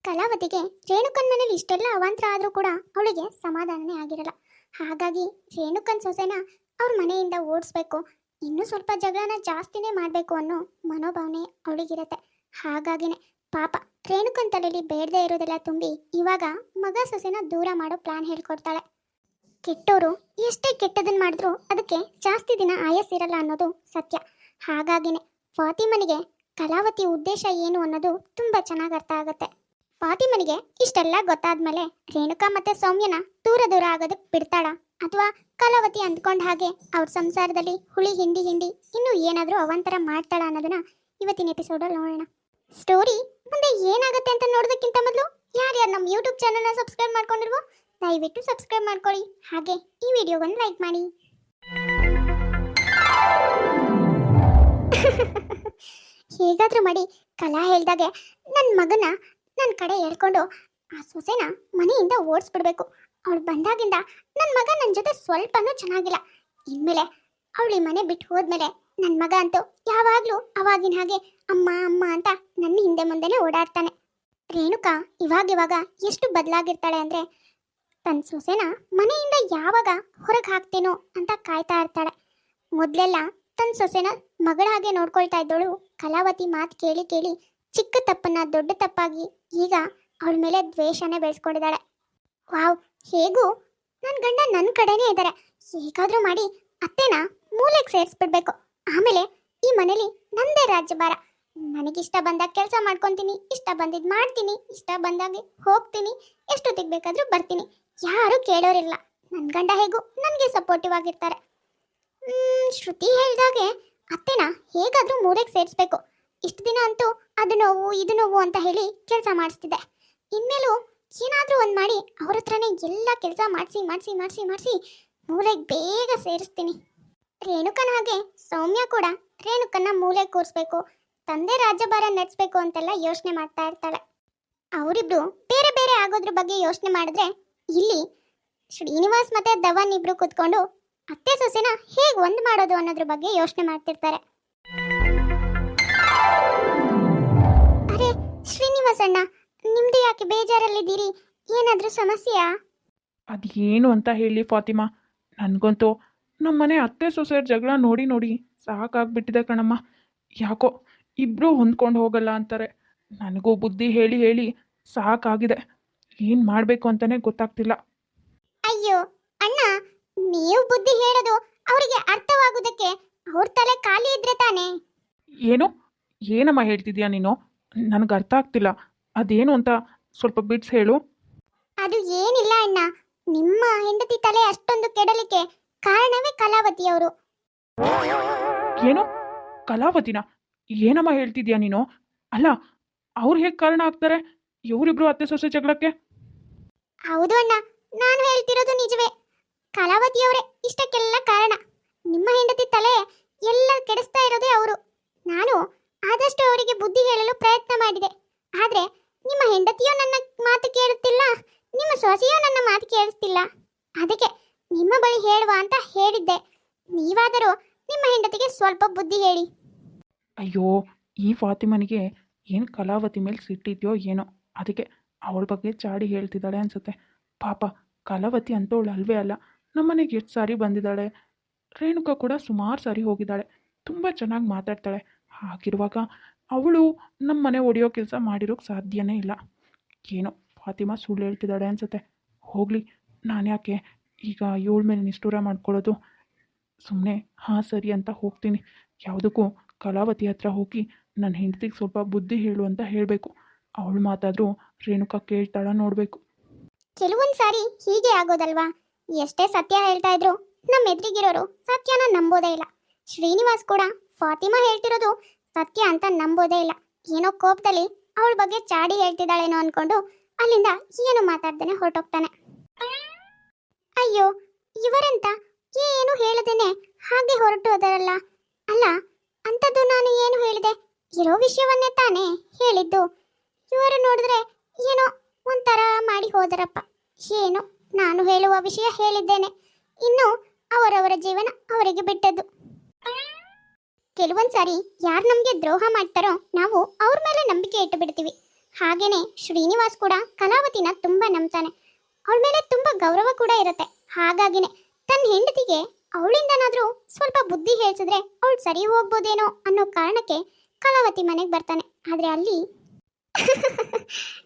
ಕಲಾವತಿಗೆ ರೇಣುಕನ್ ಮನೇಲಿ ಇಷ್ಟೆಲ್ಲ ಅವಾಂತರ ಆದರೂ ಕೂಡ ಅವಳಿಗೆ ಸಮಾಧಾನನೇ ಆಗಿರಲ್ಲ. ಹಾಗಾಗಿ ರೇಣುಕನ್ ಸೊಸೆನ ಅವ್ರ ಮನೆಯಿಂದ ಓಡಿಸ್ಬೇಕು, ಇನ್ನೂ ಸ್ವಲ್ಪ ಜಗಳನ ಜಾಸ್ತಿನೇ ಮಾಡಬೇಕು ಅನ್ನೋ ಮನೋಭಾವನೆ ಅವಳಿಗಿರತ್ತೆ. ಹಾಗಾಗಿನೇ ಪಾಪ ರೇಣುಕನ್ ತಲೆಯಲ್ಲಿ ಬೇಡದೇ ಇರೋದೆಲ್ಲ ತುಂಬಿ ಇವಾಗ ಮಗ ಸೊಸೆನ ದೂರ ಮಾಡೋ ಪ್ಲಾನ್ ಹೇಳ್ಕೊಡ್ತಾಳೆ. ಕೆಟ್ಟೋರು ಎಷ್ಟೇ ಕೆಟ್ಟದನ್ನ ಮಾಡಿದ್ರು ಅದಕ್ಕೆ ಜಾಸ್ತಿ ದಿನ ಆಯಸ್ಸಿರಲ್ಲ ಅನ್ನೋದು ಸತ್ಯ. ಹಾಗಾಗಿನೇ ಫಾತಿಮನಿಗೆ ಕಲಾವತಿ ಉದ್ದೇಶ ಏನು ಅನ್ನೋದು ತುಂಬಾ ಚೆನ್ನಾಗಿ ಅರ್ಥ ಆಗುತ್ತೆ. ಫಾತಿಮನಿಗೆ ಇಷ್ಟೆಲ್ಲ ಗೊತ್ತಾದ್ಮೇಲೆ ರೇಣುಕಾ ಮತ್ತೆ ಸೌಮ್ಯನ ದೂರ ದೂರ ಆಗೋದಕ್ಕೆ ಬಿಡ್ತಾಳ, ಅಥವಾ ಕಲಾವತಿ ಅಂದ್ಕೊಂಡ ಹಾಗೆ ಅವ್ರ ಸಂಸಾರದಲ್ಲಿ ಹುಳಿ ಹಿಂಡಿ ಇನ್ನೂ ಏನಾದರೂ ಅವಾಂತರ ಮಾಡ್ತಾಳ ಅನ್ನೋದನ್ನ ಇವತ್ತಿನ ಎಪಿಸೋಡಲ್ಲಿ ನೋಡೋಣ. ಸ್ಟೋರಿ ಮುಂದೆ ಏನಾಗುತ್ತೆ ಅಂತ ನೋಡೋದಕ್ಕಿಂತ ಮೊದಲು ಯಾರ್ಯಾರು ನಮ್ಮ ಯೂಟ್ಯೂಬ್ ಚಾನಲ್ನ ಸಬ್ಸ್ಕ್ರೈಬ್ ಮಾಡ್ಕೊಂಡಿಲ್ವೋ ದಯವಿಟ್ಟು ಸಬ್ಸ್ಕ್ರೈಬ್ ಮಾಡ್ಕೊಳ್ಳಿ, ಹಾಗೆ ಈ ವಿಡಿಯೋವನ್ನು ಲೈಕ್ ಮಾಡಿ. ಹೇಗಾದ್ರೂ ಮಾಡಿ ಕಲಾ ಹೇಳ್ದಾಗೆ ನನ್ನ ಮಗನ ನನ್ನ ಕಡೆ ಹೇಳ್ಕೊಂಡು ಆ ಸೊಸೆನ ಮನೆಯಿಂದ ಓಡಿಸ್ಬಿಡ್ಬೇಕು. ಅವಳು ಬಂದಾಗಿಂದ ನನ್ನ ಮಗ ನನ್ನ ಜೊತೆ ಸ್ವಲ್ಪನೂ ಚೆನ್ನಾಗಿಲ್ಲ. ಇನ್ಮೇಲೆ ಅವಳಿ ಮನೆ ಬಿಟ್ಟು ಹೋದ್ಮೇಲೆ ನನ್ನ ಮಗ ಅಂತೂ ಯಾವಾಗಲೂ ಅವಾಗಿನ ಹಾಗೆ ಅಮ್ಮ ಅಮ್ಮ ಅಂತ ನನ್ನ ಹಿಂದೆ ಮುಂದೆನೇ ಓಡಾಡ್ತಾನೆ. ರೇಣುಕಾ ಇವಾಗ ಎಷ್ಟು ಬದಲಾಗಿರ್ತಾಳೆ ಅಂದರೆ ತನ್ನ ಸೊಸೆನ ಮನೆಯಿಂದ ಯಾವಾಗ ಹೊರಗೆ ಹಾಕ್ತೇನೋ ಅಂತ ಕಾಯ್ತಾ ಇರ್ತಾಳೆ. ಮೊದಲೆಲ್ಲ ತನ್ನ ಸೊಸೆನ ಮಗಳ ಹಾಗೆ ನೋಡ್ಕೊಳ್ತಾ ಇದ್ದವಳು ಕಲಾವತಿ ಮಾತು ಕೇಳಿ ಕೇಳಿ ಚಿಕ್ಕ ತಪ್ಪನ್ನ ದೊಡ್ಡ ತಪ್ಪಾಗಿ ಈಗ ಅವಳ ಮೇಲೆ ದ್ವೇಷನೇ ಬೆಳೆಸ್ಕೊಂಡಿದ್ದಾಳೆ. ವಾವ್, ಹೇಗೂ ನನ್ನ ಗಂಡ ನನ್ನ ಕಡೆನೇ ಇದ್ದಾರೆ. ಹೇಗಾದರೂ ಮಾಡಿ ಅತ್ತೆನ ಮೂಲೆಗೆ ಸೇರಿಸ್ಬಿಡ್ಬೇಕು. ಆಮೇಲೆ ಈ ಮನೇಲಿ ನಂದೇ ರಾಜ್ಯಭಾರ. ನನಗಿಷ್ಟ ಬಂದಾಗ ಕೆಲಸ ಮಾಡ್ಕೊತೀನಿ, ಇಷ್ಟ ಬಂದಿದ್ದು ಮಾಡ್ತೀನಿ, ಇಷ್ಟ ಬಂದಾಗೆ ಹೋಗ್ತೀನಿ, ಎಷ್ಟೊತ್ತಿಗೆ ಬೇಕಾದರೂ ಬರ್ತೀನಿ. ಯಾರೂ ಕೇಳೋರಿಲ್ಲ. ನನ್ನ ಗಂಡ ಹೇಗೂ ನನಗೆ ಸಪೋರ್ಟಿವ್ ಆಗಿರ್ತಾರೆ. ಶ್ರುತಿ ಹೇಳ್ದಾಗೆ ಅತ್ತೆನ ಹೇಗಾದರೂ ಮೂಲೆಗೆ ಸೇರಿಸ್ಬೇಕು. ಇಷ್ಟು ದಿನ ಅಂತೂ ಅದು ನೋವು ಇದು ನೋವು ಅಂತ ಹೇಳಿ ಕೆಲಸ ಮಾಡಿಸ್ತಿದ್ದೆ. ಇನ್ಮೇಲೂ ಏನಾದರೂ ಒಂದು ಮಾಡಿ ಅವ್ರ ಹತ್ರನೇ ಎಲ್ಲ ಕೆಲಸ ಮಾಡಿಸಿ ಮೂಲೆಗೆ ಬೇಗ ಸೇರಿಸ್ತೀನಿ. ರೇಣುಕನ ಹಾಗೆ ಸೌಮ್ಯ ಕೂಡ ರೇಣುಕನ್ನ ಮೂಲೆಗೆ ಕೂರಿಸ್ಬೇಕು, ತಂದೆ ರಾಜ್ಯಭಾರ ನಡೆಸಬೇಕು ಅಂತೆಲ್ಲ ಯೋಚನೆ ಮಾಡ್ತಾ ಇರ್ತಾಳೆ. ಅವರಿಬ್ರು ಬೇರೆ ಬೇರೆ ಆಗೋದ್ರ ಬಗ್ಗೆ ಯೋಚನೆ ಮಾಡಿದ್ರೆ ಇಲ್ಲಿ ಶ್ರೀನಿವಾಸ್ ಮತ್ತೆ ಧವನ್ ಇಬ್ರು ಕೂತ್ಕೊಂಡು ಅತ್ತೆ ಸೊಸೆನ ಹೇಗೆ ಒಂದು ಮಾಡೋದು ಅನ್ನೋದ್ರ ಬಗ್ಗೆ ಯೋಚನೆ ಮಾಡ್ತಿರ್ತಾರೆ. ಅರೆ ಶ್ರೀನಿವಾಸ್ ಅಣ್ಣ, ನಿಮ್ದು ಯಾಕೆ ಬೇಜಾರಲ್ಲಿದ್ದೀರಿ? ಏನಾದರೂ ಸಮಸ್ಯೆಯಾ? ಅದೇನು ಅಂತ ಹೇಳಿ ಫಾತಿಮಾ, ನನಗಂತೂ ನಮ್ಮನೆ ಅತ್ತೆ ಸೊಸೆಯರ ಜಗಳ ನೋಡಿ ನೋಡಿ ಸಾಕಾಗ್ಬಿಟ್ಟಿದೆ ಕಣಮ್ಮ. ಯಾಕೋ ಇಬ್ಬರೂ ಹೊಂದ್ಕೊಂಡು ಹೋಗಲ್ಲ ಅಂತಾರೆ. ನನಗೂ ಬುದ್ಧಿ ಹೇಳಿ ಹೇಳಿ ಸಾಕಾಗಿದೆ. ಏನು ಮಾಡಬೇಕು ಅಂತಲೇ ಗೊತ್ತಾಗ್ತಿಲ್ಲ. ಅಯ್ಯೋ ಅಣ್ಣ, ನೀವು ಬುದ್ಧಿ ಹೇಳೋದು ಅವರಿಗೆ ಅರ್ಥವಾಗುವುದಕ್ಕೆ ಅವ್ರ ತಲೆ ಖಾಲಿ ಇದ್ರೆ ತಾನೇ. ಏನಮ್ಮ ಹೇಳ್ತಿದ್ಯಾ ನೀನು? ನನಗೆ ಅರ್ಥ ಆಗ್ತಿಲ್ಲ. ಅದೇನು ಅಂತ ಸ್ವಲ್ಪ ಬಿಡ್ಸ್ ಹೇಳು. ಅದು ಏನಿಲ್ಲ ಅಣ್ಣ, ನಿಮ್ಮ ಹೆಂಡತಿ ತಲೆ ಅಷ್ಟೊಂದು ಕೆಡಲಿಕ್ಕೆ ಕಾರಣವೇ ಕಲಾವತಿ ಅವರು. ಏನು ಕಲಾವತಿನ? ಏನಮ್ಮ ಹೇಳ್ತಿದ್ಯಾ ನೀನು? ಅಲ್ಲ, ಅವ್ರು ಹೇಗೆ ಕಾರಣ ಆಗ್ತಾರೆ ಇವರಿಬ್ರು ಅತ್ತೆ ಸೊಸೆ ಜಗಳಕ್ಕೆ? ಹೌದು ಅಣ್ಣ, ನಾನು ಹೇಳ್ತಿರೋದು ನಿಜವೇ. ಕಲಾವತಿ ಅವರೇ ಇಷ್ಟಕ್ಕೆಲ್ಲ ಕಾರಣ. ನಿಮ್ಮ ಹೆಂಡತಿ ತಲೆ ಎಲ್ಲ ಕೆಡಿಸ್ತಾ ಇರೋದೇ ಅವರು. ನಾನು ಆದಷ್ಟು ಅವರಿಗೆ ಬುದ್ಧಿ ಹೇಳಲು ಪ್ರಯತ್ನ ಮಾಡಿದೆ, ಆದ್ರೆ ನಿಮ್ಮ ಹೆಂಡತಿಯೋ ನನ್ನ ಮಾತು ಕೇಳುತ್ತಿಲ್ಲ, ನಿಮ್ಮ ಸೊಸೆಯೋ ನನ್ನ ಮಾತು ಕೇಳಿಸ್ತಿಲ್ಲ. ಅದಕ್ಕೆ ನಿಮ್ಮ ಬಳಿ ಹೇಳುವ ಅಂತ ಹೇಳಿದ್ದೆ. ನೀವಾದರೂ ನಿಮ್ಮ ಹೆಂಡತಿಗೆ ಸ್ವಲ್ಪ ಬುದ್ಧಿ ಹೇಳಿ. ಅಯ್ಯೋ, ಈ ಫಾತಿಮನಿಗೆ ಏನು ಕಲಾವತಿ ಮೇಲೆ ಸಿಟ್ಟಿದ್ಯೋ ಏನೋ, ಅದಕ್ಕೆ ಅವಳ ಬಗ್ಗೆ ಚಾಡಿ ಹೇಳ್ತಿದ್ದಾಳೆ ಅನ್ಸುತ್ತೆ. ಪಾಪ ಕಲಾವತಿ ಅಂತವಳು ಅಲ್ವೇ ಅಲ್ಲ, ನಮ್ಮನೆಗೆ ಎಷ್ಟು ಸಾರಿ ಬಂದಿದ್ದಾಳೆ. ರೇಣುಕಾ ಕೂಡ ಸುಮಾರು ಸಾರಿ ಹೋಗಿದ್ದಾಳೆ, ತುಂಬ ಚೆನ್ನಾಗಿ ಮಾತಾಡ್ತಾಳೆ. ಹಾಗಿರುವಾಗ ಅವಳು ನಮ್ಮ ಮನೆ ಒಡೆಯೋ ಕೆಲಸ ಮಾಡಿರೋಕ್ಕೆ ಸಾಧ್ಯನೇ ಇಲ್ಲ. ಏನೋ ಫಾತಿಮಾ ಸುಳ್ಳು ಹೇಳ್ತಿದ್ದಾಳೆ ಅನ್ಸುತ್ತೆ. ಹೋಗಲಿ, ನಾನು ಯಾಕೆ ಈಗ ಇವಳ ಮೇಲೆ ನಿಷ್ಠೂರ ಮಾಡ್ಕೊಳ್ಳೋದು? ಸುಮ್ಮನೆ ಹಾಂ ಸರಿ ಅಂತ ಹೋಗ್ತೀನಿ. ಯಾವುದಕ್ಕೂ ಕಲಾವತಿ ಹತ್ರ ಹೋಗಿ ನನ್ನ ಹೆಂಡತಿಗೆ ಸ್ವಲ್ಪ ಬುದ್ಧಿ ಹೇಳು ಅಂತ ಹೇಳಬೇಕು. ಅವಳು ಮಾತಾದರೂ ರೇಣುಕಾ ಕೇಳ್ತಾಳ ನೋಡಬೇಕು. ಕೆಲವೊಂದು ಸಾರಿ ಹೀಗೆ ಆಗೋದಲ್ವಾ? ಎಷ್ಟೇ ಸತ್ಯ ಹೇಳ್ತಾ ಇದ್ರು ನಮ್ಮ ಎದುರಿಗಿರೋರು ಸತ್ಯನ ನಂಬೋದೇ ಇಲ್ಲ. ಶ್ರೀನಿವಾಸ್ ಕೂಡ ಫಾತಿಮಾ ಹೇಳ್ತಿರೋದು ಸತ್ಯ ಅಂತ ನಂಬೋದೇ ಇಲ್ಲ. ಏನೋ ಕೋಪದಲ್ಲಿ ಅವಳ ಬಗ್ಗೆ ಚಾಡಿ ಹೇಳ್ತಿದ್ದಾಳೇನೋ ಅನ್ಕೊಂಡು ಅಲ್ಲಿಂದ ಏನು ಮಾತಾಡ್ದೇನೆ ಹೊರಟೋಗ್ತಾನೆ. ಅಯ್ಯೋ, ಇವರಂತ ಏನು ಹೇಳದೇನೆ ಹಾಗೆ ಹೊರಟು ಹೋದರಲ್ಲ. ಅಲ್ಲ, ಅಂಥದ್ದು ನಾನು ಏನು ಹೇಳಿದೆ? ಇರೋ ವಿಷಯವನ್ನೇ ತಾನೇ ಹೇಳಿದ್ದು. ಇವರು ನೋಡಿದ್ರೆ ಏನೋ ಒಂಥರ ಮಾಡಿ ಹೋದರಪ್ಪ. ಏನು, ನಾನು ಹೇಳುವ ವಿಷಯ ಹೇಳಿದ್ದೇನೆ, ಇನ್ನು ಅವರವರ ಜೀವನ ಅವರಿಗೆ ಬಿಟ್ಟದ್ದು. ಕೆಲವೊಂದು ಸಾರಿ ಯಾರು ನಮಗೆ ದ್ರೋಹ ಮಾಡ್ತಾರೋ ನಾವು ಅವ್ರ ಮೇಲೆ ನಂಬಿಕೆ ಇಟ್ಟು ಬಿಡ್ತೀವಿ. ಹಾಗೇನೆ ಶ್ರೀನಿವಾಸ್ ಕೂಡ ಕಲಾವತಿನ ತುಂಬಾ ನಂಬ್ತಾನೆ. ಅವಳ ಮೇಲೆ ತುಂಬಾ ಗೌರವ ಕೂಡ ಇರುತ್ತೆ. ಹಾಗಾಗಿನೇ ತನ್ನ ಹೆಂಡತಿಗೆ ಅವಳಿಂದನಾದ್ರೂ ಸ್ವಲ್ಪ ಬುದ್ಧಿ ಹೇಳ್ಸಿದ್ರೆ ಅವಳು ಸರಿ ಹೋಗ್ಬೋದೇನೋ ಅನ್ನೋ ಕಾರಣಕ್ಕೆ ಕಲಾವತಿ ಮನೆಗೆ ಬರ್ತಾನೆ. ಆದ್ರೆ ಅಲ್ಲಿ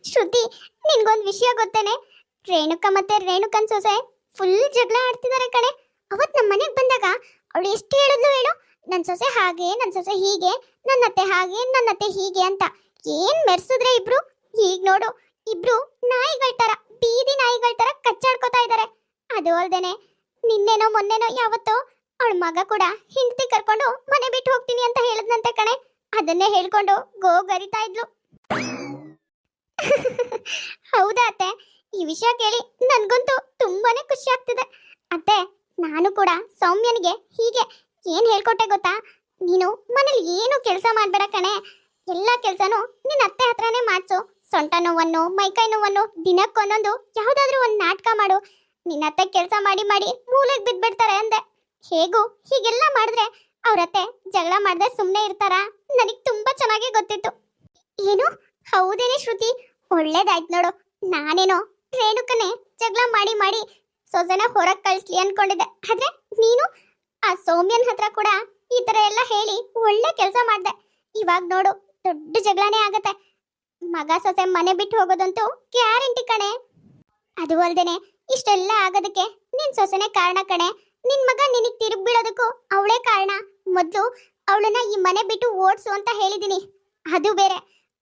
ಶ್ರುತಿ, ನಿನ್ಗೊಂದು ವಿಷಯ ಗೊತ್ತೇನೆ? ರೇಣುಕಾ ಮತ್ತೆ ರೇಣುಕನ್ ಸೊಸೆ ಫುಲ್ ಜಗಳ ಆಡ್ತಿದ್ದಾರೆ ಕಣೆ. ಅವತ್ ನಮ್ಮ ಮನೆಗೆ ಬಂದಾಗ ಅವಳು ಎಷ್ಟು ಹೇಳಿದ್ಲು ಹೇಳು, ನನ್ನ ಸೊಸೆ ಹಾಗೆ, ನನ್ನ ಸೊಸೆ ಹೀಗೆ, ನನ್ನ ಅತ್ತೆ ಹಾಗೆ, ನನ್ನ ಅತ್ತೆ ಹೀಗೆ ಅಂತ. ಏನ್ ಮೆರ್ಸಿದ್ರೆ ಇಬ್ರು. ಈಗ ನೋಡು, ಇಬ್ರು ನಾಯಿಗಳ ತರ, ಬೀದಿ ನಾಯಿಗಳ ತರ ಕಚ್ಚಾಡ್ಕೋತಾ ಇದ್ದಾರೆ. ಅದು ಅಲ್ದೇನೆ ನಿನ್ನೆನೋ ಮೊನ್ನೆನೋ ಯಾವತ್ತೋ ಅವಳ ಮಗ ಕೂಡ ಹೆಂಡತಿ ಕರ್ಕೊಂಡು ಮನೆ ಬಿಟ್ಟು ಹೋಗ್ತೀನಿ ಅಂತ ಹೇಳಿದ್ನಂತೆ ಕಣೆ. ಅದನ್ನೇ ಹೇಳ್ಕೊಂಡು ಗೋಗರಿತಾ ಇದ್ಲು. ಹೌದಾ ಅತ್ತೆ? ಈ ವಿಷಯ ಕೇಳಿ ನನ್ಗಂತೂ ತುಂಬಾನೇ ಖುಷಿ ಆಗ್ತಿದೆ. ಅತ್ತೆ, ನಾನು ಕೂಡ ಸೌಮ್ಯನಿಗೆ ಹೀಗೆ ಏನ್ ಹೇಳ್ಕೊಟ್ಟೆ ಗೊತ್ತಾ? ನೀನು ಮನೇಲಿ ಏನು ಕೆಲಸ ಮಾಡ್ಬೇಡ ಕಣೆ, ಎಲ್ಲಾ ಕೆಲ್ಸನೂ ನಿನ್ನ ಅತ್ತೆ ಹತ್ರನೇ ಮಾಡ್ಸು. ಸೊಂಟ ನೋವನ್ನು, ಮೈಕೈ ನೋವನ್ನು ದಿನಕ್ಕೊಂದೊಂದು ಯಾವ್ದಾದ್ರು ಒಂದ್ ನಾಟಕ ಮಾಡು. ನಿನ್ನ ಅತ್ತೆ ಕೆಲಸ ಮಾಡಿ ಮಾಡಿ ಮೂಲೆಗೆ ಬಿದ್ಬಿಡ್ತಾರೆ ಅಂದೆ. ಹೇಗೂ ಹೀಗೆಲ್ಲ ಮಾಡಿದ್ರೆ ಅವ್ರತ್ತೆ ಜಗಳ ಮಾಡದೆ ಸುಮ್ಮನೆ ಇರ್ತಾರಾ? ನನಗ್ ತುಂಬಾ ಚೆನ್ನಾಗಿ ಗೊತ್ತಿತ್ತು. ಏನು? ಹೌದೇನೆ ಶ್ರುತಿ, ಒಳ್ಳೇದಾಯ್ತು ನೋಡು. ನಾನೇನೋ ರೇಣುಕನೇ ಜಗಳ ಮಾಡಿ ಮಾಡಿ ಸೊಸೆನ ಹೊರಗೆ ಕಳಿಸ್ಲಿ ಅನ್ಕೊಂಡಿದ್ದೆ. ಆದ್ರೆ ನೀನು ಆ ಸೌಮ್ಯನ್ ಹತ್ರ ಕೂಡ ಈ ತರ ಎಲ್ಲ ಹೇಳಿ ಒಳ್ಳೆ ಕೆಲಸ ಮಾಡ್ದೆ. ಇವಾಗ ನೋಡು, ದೊಡ್ಡ ಜಗಳನೇ ಆಗತ್ತೆ. ಮಗ ಸೊಸೆ ಮನೆ ಬಿಟ್ಟು ಹೋಗೋದಂತೂ ಗ್ಯಾರಂಟಿ ಕಣೆ. ಅದು ಅಲ್ದೇನೆ ಇಷ್ಟೆಲ್ಲ ಆಗೋದಕ್ಕೆ ನಿನ್ ಸೊಸೆನೇ ಕಾರಣ ಕಣೆ. ನಿನ್ ಮಗ ನಿನಗ್ ತಿರುಗಿ ಬೀಳೋದಕ್ಕೂ ಅವಳೇ ಕಾರಣ. ಮೊದ್ಲು ಅವಳನ್ನ ಈ ಮನೆ ಬಿಟ್ಟು ಓಡ್ಸು ಅಂತ ಹೇಳಿದೀನಿ. ಅದು ಬೇರೆ,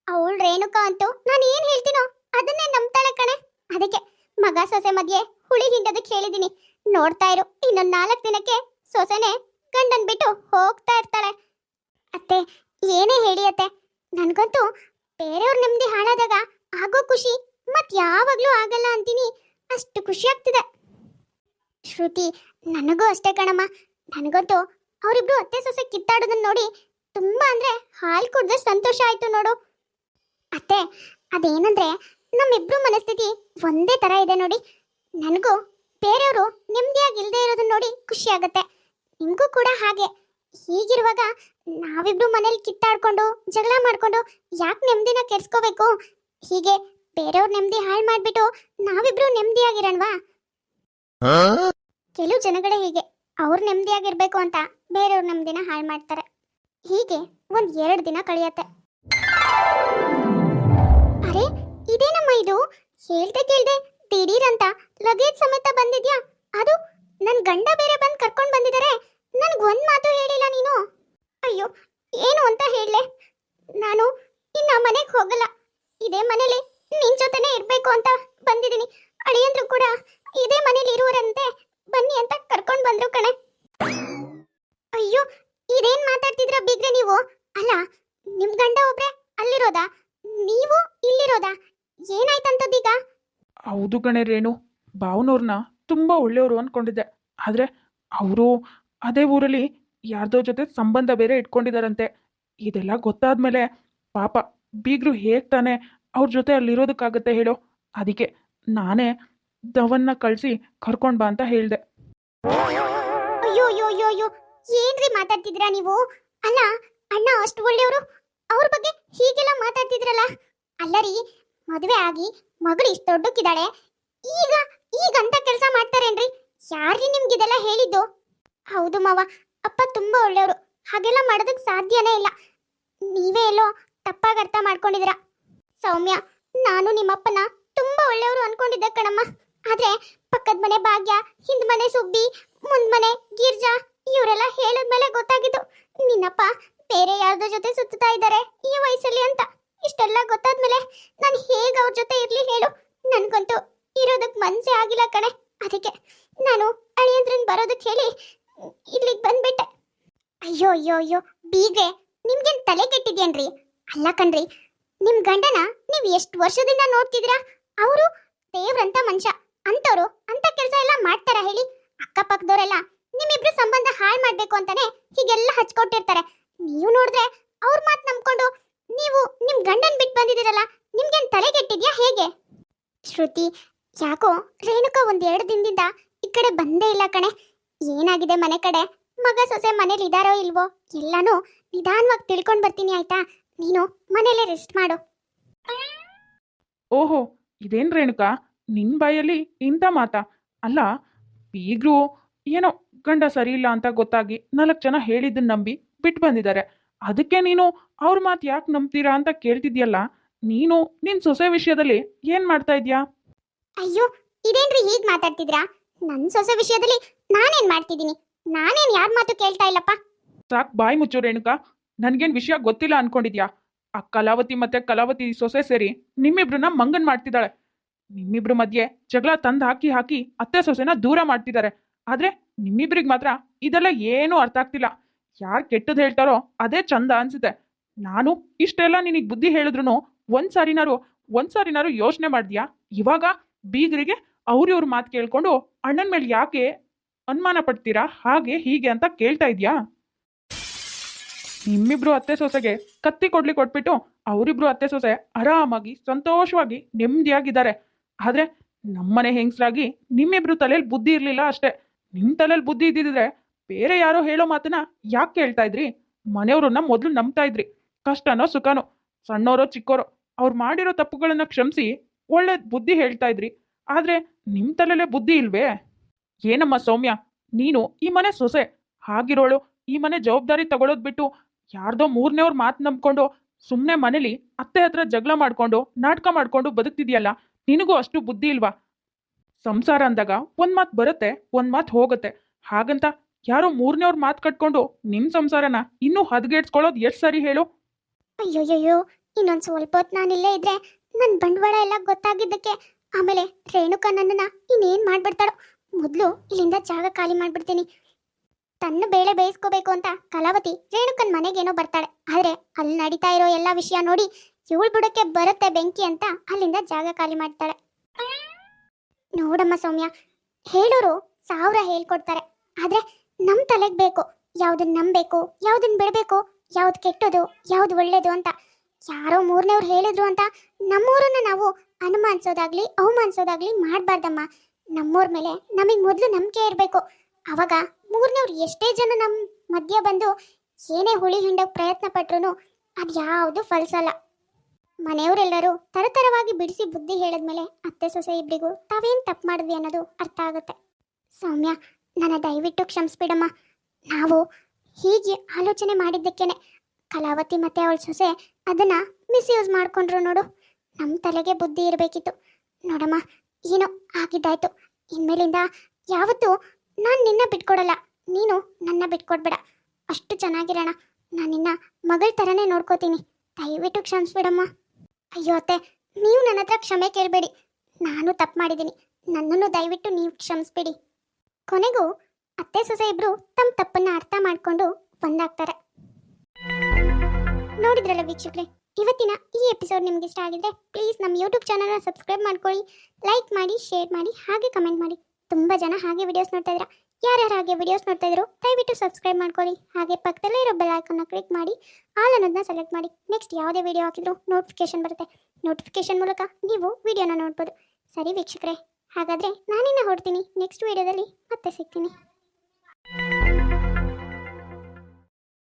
ಅವಳು ರೇಣುಕಾ ಅಂತೂ ನಾನು ಏನ್ ಹೇಳ್ತೀನೋ ಅದನ್ನೇ ನಂಬ್ತಾಳೆ ಕಣೆ. ಅದಕ್ಕೆ ಮಗ ಸೊಸೆ ಮಧ್ಯೆ ಹುಳಿ ಹಿಂಡೋದಕ್ಕೆ ಹೇಳಿದೀನಿ. ನೋಡ್ತಾ ಇರು, ಇನ್ನೊಂದ್ 4 ದಿನಕ್ಕೆ ಸೊಸೆನೆ ಗಂಡನ್ ಬಿಟ್ಟು ಹೋಗ್ತಾ ಇರ್ತಾಳೆ. ಅತ್ತೆ, ಏನೇ ಹೇಳಿ ಅತ್ತೆ, ನನ್ಗಂತೂ ಬೇರೆಯವ್ರ ನೆಮ್ಮದಿ ಹಾಳಾದಾಗ ಆಗೋ ಖುಷಿ ಮತ್ ಯಾವಾಗ್ಲೂ ಆಗಲ್ಲ ಅಂತೀನಿ. ಅಷ್ಟು ಖುಷಿ ಆಗ್ತಿದೆ. ಶ್ರುತಿ, ನನಗೂ ಅಷ್ಟೇ ಕಣಮ್ಮ. ನನಗಂತೂ ಅವರಿಬ್ರು ಅತ್ತೆ ಸೊಸೆ ಕಿತ್ತಾಡೋದನ್ನ ನೋಡಿ ತುಂಬಾ ಅಂದ್ರೆ ಹಾಲು ಕುಡ್ದ ಸಂತೋಷ ಆಯ್ತು ನೋಡು. ಅತ್ತೆ, ಅದೇನಂದ್ರೆ ನಮ್ಮಿಬ್ರು ಮನಸ್ಥಿತಿ ಒಂದೇ ತರ ಇದೆ ನೋಡಿ. ನನಗೂ ಬೇರೆಯವರು ನೆಮ್ಮದಿಯಾಗಿ ಇಲ್ದೇ ಇರೋದನ್ನ ನೋಡಿ ಖುಷಿ ಆಗತ್ತೆ. ನಿಮ್ಗೂ ಕೂಡ ಹಾಗೆ. ಹೀಗಿರುವಾಗ ನಾವಿಬ್ರು ಮನೇಲಿ ಕಿತ್ತಾಡ್ಕೊಂಡು ಜಗಳ ಮಾಡ್ಕೊಂಡು ಯಾಕೆ ನೆಮ್ಮದಿನ ಕೆಡ್ಸ್ಕೋಬೇಕು? ಹೀಗೆ ಬೇರೆಯವ್ರ ನೆಮ್ಮದಿ ಹಾಳು ಮಾಡ್ಬಿಟ್ಟು ನಾವಿಬ್ರು ನೆಮ್ಮದಿಯಾಗಿರೋಣವಾ? ಕೆಲವು ಜನಗಳೇ ಹೀಗೆ, ಅವ್ರು ನೆಮ್ಮದಿಯಾಗಿರ್ಬೇಕು ಅಂತ ಬೇರೆಯವ್ರ ನೆಮ್ಮದಿನ ಹಾಳು ಮಾಡ್ತಾರೆ. ಹೀಗೆ 1-2 ದಿನ ಕಳೆಯತ್ತೆ. ಅರೆ, ಇದೇನಮ್ಮ ಇದು? ಹೇಳ್ದೆ ಕೇಳ್ದೆ ದಿಢೀರಂತ ಲಗೇಜ್ ಸಮೇತ ಬಂದಿದ್ಯಾ? ಅದು ನನ್ ಗಂಡ ಬೇರೆ ಬಂದು ಕರ್ಕೊಂಡ್ ಬಂದಿದ್ದಾರೆ. ನನ್ಗೆ ಒಂದ್ ಮಾತು ಹೇಳಿಲ್ಲ ನೀನು. ಅಯ್ಯೋ, ಏನು ಅಂತ ಹೇಳಲೆ? ನಾನು ಇನ್ನ ಮನೆಗೆ ಹೋಗಲ್ಲ. ಇದೇ ಮನೇಲಿ ನಿನ್ ಜೊತೆನೆ ಇರ್ಬೇಕು ಅಂತ ಬಂದಿದ್ದೀನಿ. ಅಳಿಯಂದ್ರು ಕೂಡ ಇದೇ ಮನೇಲಿ ಇರುವರಂತೆ, ಬನ್ನಿ ಅಂತ ಕರ್ಕೊಂಡ್ ಬಂದ್ರು ಕಣೆ. ಅಯ್ಯೋ, ಇದೇನ್ ಮಾತಾಡ್ತಿದ್ರ ಬೀಗ್ರೆ ನೀವು? ಅಲ್ಲ, ನಿಮ್ ಗಂಡ ಒಬ್ರೆ ಅಲ್ಲಿರೋದಾ? ನೀವು ಇಲ್ಲಿರೋದಾ? ಏನಾಯ್ತಂತದೀಗ? ಹೌದು ಕಣೆ ರೇಣು, ಭಾವನವ್ರನ್ನ ತುಂಬ ಒಳ್ಳೆಯವರು ಅಂದ್ಕೊಂಡಿದ್ದೆ. ಆದರೆ ಅವರು ಅದೇ ಊರಲ್ಲಿ ಯಾರ್ದೋ ಜೊತೆ ಸಂಬಂಧ ಬೇರೆ ಇಟ್ಕೊಂಡಿದ್ದಾರಂತೆ. ಇದೆಲ್ಲ ಗೊತ್ತಾದ್ಮೇಲೆ ಪಾಪ ಬೀಗರು ಹೇಗೆ ತಾನೇ ಅವ್ರ ಜೊತೆ ಅಲ್ಲಿರೋದಕ್ಕಾಗತ್ತೆ ಹೇಳೋ? ಅದಕ್ಕೆ ನಾನೇ ದವನ್ನ ಕಳಿಸಿ ಕರ್ಕೊಂಡು ಬಾ ಅಂತ ಹೇಳಿದೆ. ಅಯ್ಯೋ ಅಯ್ಯೋ ಅಯ್ಯೋ ಅಯ್ಯೋ, ಏನ್ರಿ ಮಾತಾಡ್ತಿದ್ದೀರಾ ನೀವು? ಅಲ್ಲ, ಅಣ್ಣ ಅಷ್ಟು ಒಳ್ಳೆಯವರು, ಅವ್ರ ಬಗ್ಗೆ ಹೀಗೆಲ್ಲ ಮಾತಾಡ್ತಿದ್ರಲ್ಲ? ಅಲ್ಲ ರೀ, ಮದುವೆ ಆಗಿ ಮಗಳು ಇಷ್ಟು ದೊಡ್ಡಕ್ಕಿದ್ದಾಳೆ, ಈಗ ಈಗಂತ ಕೆಲಸ ಮಾಡ್ತಾರೇನ್ರಿ? ಯಾರ್ರಿ ನಿಮ್ಗಿದೆಲ್ಲ ಹೇಳಿದ್ದು? ಹೌದು ಮಾವ, ಅಪ್ಪ ತುಂಬಾ ಒಳ್ಳೆಯವರು, ಹಾಗೆಲ್ಲ ಮಾಡೋದಕ್ಕೆ ಸಾಧ್ಯನೇ ಇಲ್ಲ. ನೀವೇ ಎಲ್ಲೋ ತಪ್ಪಾಗಿ ಅರ್ಥ ಮಾಡ್ಕೊಂಡಿದ್ದೀರಾ. ಸೌಮ್ಯ, ನಾನು ನಿಮ್ಮಪ್ಪನ ತುಂಬಾ ಒಳ್ಳೆಯವರು ಅನ್ಕೊಂಡಿದ್ದೆ ಕಣಮ್ಮ. ಆದ್ರೆ ಪಕ್ಕದ ಮನೆ ಭಾಗ್ಯ, ಹಿಂದ್ ಮನೆ ಸುಬ್ಬಿ, ಮುಂದ್ ಮನೆ ಗಿರ್ಜಾ ಇವರೆಲ್ಲ ಹೇಳಿದ್ಮೇಲೆ ಗೊತ್ತಾಗಿದ್ದು ನಿನ್ನಪ್ಪ ಬೇರೆ ಯಾರ್ದೋ ಜೊತೆ ಸುತ್ತಾ ಇದ್ದಾರೆ ಈ ವಯಸ್ಸಲ್ಲಿ ಅಂತ. ಇಷ್ಟೆಲ್ಲ ಗೊತ್ತಾದ್ಮೇಲೆ ನಾನು ಹೇಗೆ ಅವ್ರ ಜೊತೆ ಇರ್ಲಿ ಹೇಳು? ನನ್ಗಂತೂ ಇರೋದಕ್ ಮನ್ಸೇ ಆಗಿಲ್ಲ ಕಣೆ. ಅದಕ್ಕೆ ನಾನು ಅಳಿಯಂದ್ರನ್ ಬರೋದಕ್ಕೆ ಹೇಳಿ ಇಲ್ಲಿಗೆ ಬಂದ್ಬಿಟ್ಟೆ. ಅಯ್ಯೋ ಅಯ್ಯೋ ಅಯ್ಯೋ ಬೀಗ್ರೆ, ನಿಮ್ಗೇನ್ ತಲೆ ಕೆಟ್ಟಿದ್ಯೇನ್ರಿ? ಅಲ್ಲ ಕಣ್ರಿ, ನಿಮ್ ಗಂಡನ ನೀವ್ ಎಷ್ಟು ವರ್ಷದಿಂದ ನೋಡ್ತಿದ್ದೀರಾ? ಅವರು ದೇವ್ರಂತ ಮನುಷ್ಯ, ಅಂತವ್ರು ಅಂತ ಕೆಲಸ ಎಲ್ಲ ಮಾಡ್ತಾರ ಹೇಳಿ? ಅಕ್ಕಪಕ್ಕದವರೆಲ್ಲ ನಿಮ್ಮಿಬ್ರು ಸಂಬಂಧ ಹಾಳು ಮಾಡ್ಬೇಕು ಅಂತಾನೆ ಹೀಗೆಲ್ಲ ಹಚ್ಕೊಟ್ಟಿರ್ತಾರೆ. ನೀವು ನೋಡಿದ್ರೆ ಅವ್ರ ಮಾತು ನಂಬ್ಕೊಂಡು ನೀವು ನಿಮ್ ಗಂಡನ್ ಬಿಟ್ಟು ಬಂದಿದ್ದೀರಲ್ಲ, ನಿಮ್ಗೇನ್ ತಲೆ ಕೆಟ್ಟಿದ್ಯಾ ಹೇಗೆ? ಶ್ರುತಿ, ಯಾಕೋ ರೇಣುಕಾ 1-2 ದಿನದಿಂದ ಈ ಕಡೆ ಬಂದೇ ಇಲ್ಲ ಕಣೆ. ಏನಾಗಿದೆ ಮನೆ ಕಡೆ? ಮಗ ಸೊಸೆ ಮನೇಲಿ ಇದಾರೋ ಇಲ್ವೋ ಎಲ್ಲಾನು ನಿಧಾನವಾಗಿ ತಿಳ್ಕೊಂಡ್ ಬರ್ತೀನಿ, ಆಯ್ತಾ? ನೀನು ಮನೇಲೆ ರೆಸ್ಟ್ ಮಾಡು. ಓಹೋ, ಇದೇನು ರೇಣುಕಾ, ನಿನ್ನ ಬಾಯಲ್ಲಿ ಇಂಥ ಮಾತಾ? ಅಲ್ಲ, ಬೀಗರು ಏನೋ ಗಂಡ ಸರಿ ಇಲ್ಲ ಅಂತ ಗೊತ್ತಾಗಿ 4 ಜನ ಹೇಳಿದ್ದನ್ನು ನಂಬಿ ಬಿಟ್ಟು ಬಂದಿದ್ದಾರೆ. ಅದಕ್ಕೆ ನೀನು ಅವ್ರ ಮಾತು ಯಾಕೆ ನಂಬ್ತೀರಾ ಅಂತ ಕೇಳ್ತಿದ್ಯಲ್ಲ. ನೀನು ನಿನ್ನ ಸೊಸೆ ವಿಷಯದಲ್ಲಿ ಏನು ಮಾಡ್ತಾ ಇದೀಯಾ? ಅಯ್ಯೋ, ಇದೇನ್ರಿ ಹೀಗ್ ಮಾತಾಡ್ತಿದ್ರಾ? ನನ್ ಸೊಸೆ ವಿಷಯದಲ್ಲಿ ನಾನೇನ್ ಮಾಡ್ತಿದ್ದೀನಿ? ನಾನೇನ್ ಯಾರ ಮಾತು ಕೇಳ್ತಾ ಇಲ್ಲಪ್ಪ. ಸಾಕು, ಬಾಯಿ ಮುಚ್ಚು ರೇಣುಕಾ. ನನಗೇನು ವಿಷಯ ಗೊತ್ತಿಲ್ಲ ಅನ್ಕೊಂಡಿದ್ಯಾ? ಆ ಕಲಾವತಿ ಮತ್ತೆ ಕಲಾವತಿ ಸೊಸೆ ಸೇರಿ ನಿಮ್ಮಿಬ್ರನ್ನ ಮಂಗನ್ ಮಾಡ್ತಿದ್ದಾಳೆ. ನಿಮ್ಮಿಬ್ರ ಮಧ್ಯೆ ಜಗಳ ತಂದು ಹಾಕಿ ಹಾಕಿ ಅತ್ತೆ ಸೊಸೆನ ದೂರ ಮಾಡ್ತಿದ್ದಾರೆ. ಆದ್ರೆ ನಿಮ್ಮಿಬ್ರಿಗೆ ಮಾತ್ರ ಇದೆಲ್ಲ ಏನೂ ಅರ್ಥ ಆಗ್ತಿಲ್ಲ. ಯಾರು ಕೆಟ್ಟದ್ದು ಹೇಳ್ತಾರೋ ಅದೇ ಚಂದ ಅನ್ಸುತ್ತೆ. ನಾನು ಇಷ್ಟೆಲ್ಲ ನಿನಗೆ ಬುದ್ಧಿ ಹೇಳಿದ್ರು ಒಂದ್ಸಾರಿನಾರು ಯೋಚನೆ ಮಾಡಿದ್ಯಾ? ಇವಾಗ ಬೀಗರಿಗೆ ಇವ್ರ ಮಾತು ಕೇಳ್ಕೊಂಡು ಅಣ್ಣನ ಮೇಲೆ ಯಾಕೆ ಅನುಮಾನ ಪಡ್ತೀರಾ, ಹಾಗೆ ಹೀಗೆ ಅಂತ ಕೇಳ್ತಾ ಇದ್ಯಾ? ನಿಮ್ಮಿಬ್ರು ಅತ್ತೆ ಸೊಸೆಗೆ ಕತ್ತಿ ಕೊಟ್ಬಿಟ್ಟು ಅವರಿಬ್ರು ಅತ್ತೆ ಸೊಸೆ ಆರಾಮಾಗಿ ಸಂತೋಷವಾಗಿ ನೆಮ್ಮದಿಯಾಗಿದ್ದಾರೆ. ಆದ್ರೆ ನಮ್ಮನೆ ಹೆಂಗಸ್ರಾಗಿ ನಿಮ್ಮಿಬ್ರು ತಲೆಯಲ್ಲಿ ಬುದ್ಧಿ ಇರಲಿಲ್ಲ ಅಷ್ಟೇ. ನಿಮ್ಮ ತಲೆಯಲ್ಲಿ ಬುದ್ಧಿ ಇದ್ದಿದ್ರೆ ಬೇರೆ ಯಾರೋ ಹೇಳೋ ಮಾತನ್ನ ಯಾಕೆ ಕೇಳ್ತಾ ಇದ್ರಿ? ಮನೆಯವ್ರನ್ನ ಮೊದಲು ನಂಬ್ತಾ ಇದ್ರಿ. ಕಷ್ಟನೋ ಸುಖನೋ, ಸಣ್ಣೋರೋ ಚಿಕ್ಕೋರೋ, ಅವ್ರು ಮಾಡಿರೋ ತಪ್ಪುಗಳನ್ನ ಕ್ಷಮಿಸಿ ಒಳ್ಳೆ ಬುದ್ಧಿ ಹೇಳ್ತಾ ಇದ್ರಿ. ಆದ್ರೆ ನಿಮ್ಮ ತಲೆಯಲ್ಲೇ ಬುದ್ಧಿ ಇಲ್ವೇ? ಏನಮ್ಮ ಸೌಮ್ಯ, ನೀನು ಈ ಮನೆ ಸೊಸೆ ಹಾಗಿರೋಳು ಈ ಮನೆ ಜವಾಬ್ದಾರಿ ತಗೊಳ್ಳೋದು ಬಿಟ್ಟು ಯಾರ್ದೋ 3ನೇವ್ರ ಮಾತು ನಂಬ್ಕೊಂಡು ಸುಮ್ಮನೆ ಮನೇಲಿ ಅತ್ತೆ ಹತ್ರ ಜಗಳ ಮಾಡ್ಕೊಂಡು ನಾಟಕ ಮಾಡ್ಕೊಂಡು ಬದುಕ್ತಿದ್ಯಲ್ಲ. ನಿನಗೂ ಅಷ್ಟು ಬುದ್ಧಿ ಇಲ್ವಾ? ಸಂಸಾರ ಅಂದಾಗ ಒಂದ್ ಮಾತು ಬರುತ್ತೆ, ಒಂದ್ ಮಾತು ಹೋಗುತ್ತೆ. ಹಾಗಂತ ಯಾರೋ 3ನೇವ್ರ ಮಾತು ಕಟ್ಕೊಂಡು ನಿಮ್ ಸಂಸಾರನ ಇನ್ನೂ ಹದಗೆಡ್ಸ್ಕೊಳ್ಳೋದು ಎಷ್ಟು ಸರಿ ಹೇಳು? ಅಯ್ಯೋಯ್ಯೋ, ಇನ್ನೊಂದ್ ಸ್ವಲ್ಪ ಹೊತ್ತು ನಾನಿಲ್ಲೇ ಇದ್ರೆ ನನ್ ಬಂಡವಾಳ ಎಲ್ಲ ಗೊತ್ತಾಗಿದ್ದಕ್ಕೆ ಆಮೇಲೆ ರೇಣುಕಾ ನನ್ನನ್ನ ಇನ್ನೇನ್ ಮಾಡ್ಬಿಡ್ತಾಳೋ. ಮೊದ್ಲು ಇಲ್ಲಿಂದ ಜಾಗ ಖಾಲಿ ಮಾಡ್ಬಿಡ್ತೀನಿ. ತನ್ನ ಬೇಳೆ ಬೇಯಿಸ್ಕೋಬೇಕು ಅಂತ ಕಲಾವತಿ ರೇಣುಕನ್ ಮನೆಗೇನೋ ಬರ್ತಾಳೆ. ಆದ್ರೆ ಅಲ್ಲಿ ನಡೀತಾ ಇರೋ ಎಲ್ಲಾ ವಿಷಯ ನೋಡಿ ಇವಳು ಬುಡಕ್ಕೆ ಬರುತ್ತೆ ಬೆಂಕಿ ಅಂತ ಅಲ್ಲಿಂದ ಜಾಗ ಖಾಲಿ ಮಾಡ್ತಾಳೆ. ನೋಡಮ್ಮ ಸೌಮ್ಯ, ಹೇಳೋರು 1000 ಹೇಳ್ಕೊಡ್ತಾರೆ. ಆದ್ರೆ ನಮ್ ತಲೆಗ್ ಬೇಕು ಯಾವ್ದನ್ನ ನಂಬೇಕು, ಯಾವ್ದನ್ನ ಬಿಡ್ಬೇಕು, ಯಾವ್ದು ಕೆಟ್ಟದು ಯಾವ್ದು ಒಳ್ಳೇದು ಅಂತ. ಯಾರೋ 3ನೇವ್ರು ಹೇಳಿದ್ರು ಅಂತ ನಮ್ಮೂರನ್ನ ನಾವು ಅನುಮಾನಿಸೋದಾಗ್ಲಿ ಅವಮಾನಿಸೋದಾಗ್ಲಿ ಮಾಡ್ಬಾರ್ದಮ್ಮ. ನಮ್ಮೂರ ಮೇಲೆ ನಮಗ್ ಮೊದ್ಲು ನಂಬಿಕೆ ಇರಬೇಕು. ಅವಾಗ 3ನೇವ್ರು ಎಷ್ಟೇ ಜನ ನಮ್ಮ ಮಧ್ಯ ಬಂದು ಏನೇ ಹುಳಿ ಹಿಂಡಕ್ ಪ್ರಯತ್ನ ಪಟ್ರು ಅದ್ಯಾವುದು ಫಲಿಸಲ್ಲ. ಮನೆಯವರೆಲ್ಲರೂ ತರತರವಾಗಿ ಬಿಡಿಸಿ ಬುದ್ಧಿ ಹೇಳಿದ್ಮೇಲೆ ಅತ್ತೆ ಸೊಸೆ ಇಬ್ಬರಿಗೂ ತಾವೇನು ತಪ್ಪು ಮಾಡಿದ್ವಿ ಅನ್ನೋದು ಅರ್ಥ ಆಗುತ್ತೆ. ಸೌಮ್ಯ, ನನ್ನ ದಯವಿಟ್ಟು ಕ್ಷಮಿಸ್ಬಿಡಮ್ಮ. ನಾವು ಹೀಗೆ ಆಲೋಚನೆ ಮಾಡಿದ್ದಕ್ಕೇನೆ ಕಲಾವತಿ ಮತ್ತೆ ಅವಳ ಸೊಸೆ ಅದನ್ನ ಮಿಸ್ಯೂಸ್ ಮಾಡ್ಕೊಂಡ್ರು ನೋಡು. ನಮ್ಮ ತಲೆಗೆ ಬುದ್ಧಿ ಇರಬೇಕಿತ್ತು. ನೋಡಮ್ಮ, ಏನೋ ಆಗಿದ್ದಾಯ್ತು. ಇನ್ಮೇಲಿಂದ ಯಾವತ್ತೂ ನಾನು ನಿನ್ನ ಬಿಟ್ಕೊಡಲ್ಲ, ನೀನು ನನ್ನ ಬಿಟ್ಕೊಡ್ಬೇಡ. ಅಷ್ಟು ಚೆನ್ನಾಗಿರೋಣ. ನಾನು ನಿನ್ನ ಮಗಳ ಥರನೇ ನೋಡ್ಕೋತೀನಿ. ದಯವಿಟ್ಟು ಕ್ಷಮಿಸ್ಬಿಡಮ್ಮ. ಅಯ್ಯೋ ಅತ್ತೆ, ನೀವು ನನ್ನ ಹತ್ರ ಕ್ಷಮೆ ಕೇಳಬೇಡಿ. ನಾನು ತಪ್ಪು ಮಾಡಿದ್ದೀನಿ. ನನ್ನನ್ನು ದಯವಿಟ್ಟು ನೀವು ಕ್ಷಮಿಸ್ಬಿಡಿ. ಕೊನೆಗೂ ಅತ್ತೆ ಸೊಸೆ ಇಬ್ರು ತಮ್ಮ ತಪ್ಪನ್ನ ಅರ್ಥ ಮಾಡ್ಕೊಂಡು ಒಂದಾಗ್ತಾರೆ. ನೋಡಿದ್ರಲ್ಲ ವೀಕ್ಷಕರೇ, ಇವತ್ತಿನ ಈ ಎಪಿಸೋಡ್ ನಿಮ್ಗೆ ಇಷ್ಟ ಆಗಿದ್ರೆ ಪ್ಲೀಸ್ ನಮ್ಮ ಯೂಟ್ಯೂಬ್ ಚಾನಲ್ನ ಸಬ್ಸ್ಕ್ರೈಬ್ ಮಾಡ್ಕೊಳ್ಳಿ, ಲೈಕ್ ಮಾಡಿ, ಶೇರ್ ಮಾಡಿ, ಹಾಗೆ ಕಮೆಂಟ್ ಮಾಡಿ. ತುಂಬ ಜನ ಹಾಗೆ ವಿಡಿಯೋಸ್ ನೋಡ್ತಾ ಇದ್ದೀರಾ. ಯಾರ್ಯಾರು ಹಾಗೆ ವಿಡಿಯೋಸ್ ನೋಡ್ತಾ ಇದ್ರು ದಯವಿಟ್ಟು ಸಬ್ಸ್ಕ್ರೈಬ್ ಮಾಡ್ಕೊಳ್ಳಿ. ಹಾಗೆ ಪಕ್ಕದಲ್ಲೇ ಇರೋ ಬೆಲ್ ಐಕಾನ್ನ ಕ್ಲಿಕ್ ಮಾಡಿ ಆಲ್ ಅನ್ನೋದನ್ನ ಸೆಲೆಕ್ಟ್ ಮಾಡಿ. ನೆಕ್ಸ್ಟ್ ಯಾವುದೇ ವಿಡಿಯೋ ಹಾಕಿದ್ರು ನೋಟಿಫಿಕೇಶನ್ ಬರುತ್ತೆ. ನೋಟಿಫಿಕೇಶನ್ ಮೂಲಕ ನೀವು ವಿಡಿಯೋನ ನೋಡ್ಬೋದು. ಸರಿ ವೀಕ್ಷಕರೇ, ಹಾಗಾದರೆ ನಾನಿನ್ನ ಹೊರಡ್ತೀನಿ. ನೆಕ್ಸ್ಟ್ ವಿಡಿಯೋದಲ್ಲಿ ಮತ್ತೆ ಸಿಗ್ತೀನಿ.